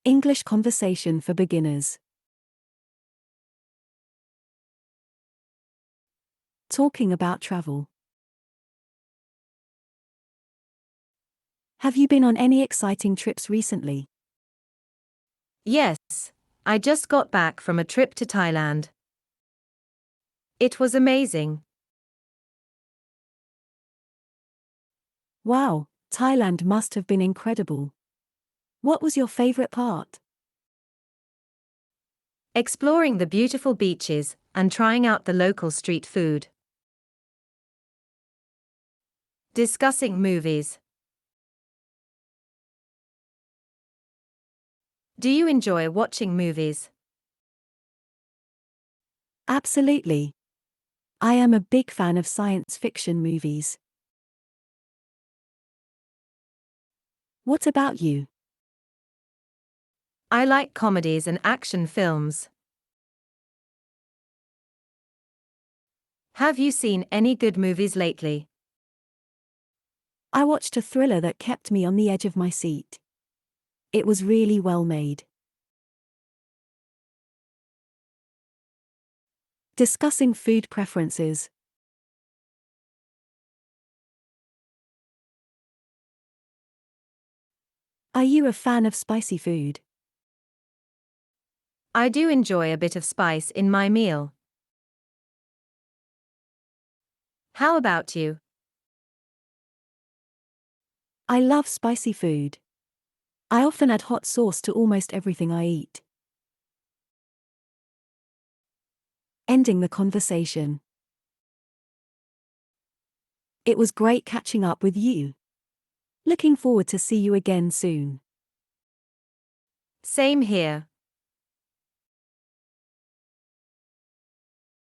English conversation for beginners. Talking about travel. Have you been on any exciting trips recently? Yes, I just got back from a trip to Thailand. It was amazing. Wow, Thailand must have been incredible. What was your favorite part? Exploring the beautiful beaches and trying out the local street food. Discussing movies. Do you enjoy watching movies? Absolutely. I am a big fan of science fiction movies. What about you? I like comedies and action films. Have you seen any good movies lately? I watched a thriller that kept me on the edge of my seat. It was really well made. Discussing food preferences. Are you a fan of spicy food? I do enjoy a bit of spice in my meal. How about you? I love spicy food. I often add hot sauce to almost everything I eat. Ending the conversation. It was great catching up with you. Looking forward to see you again soon. Same here.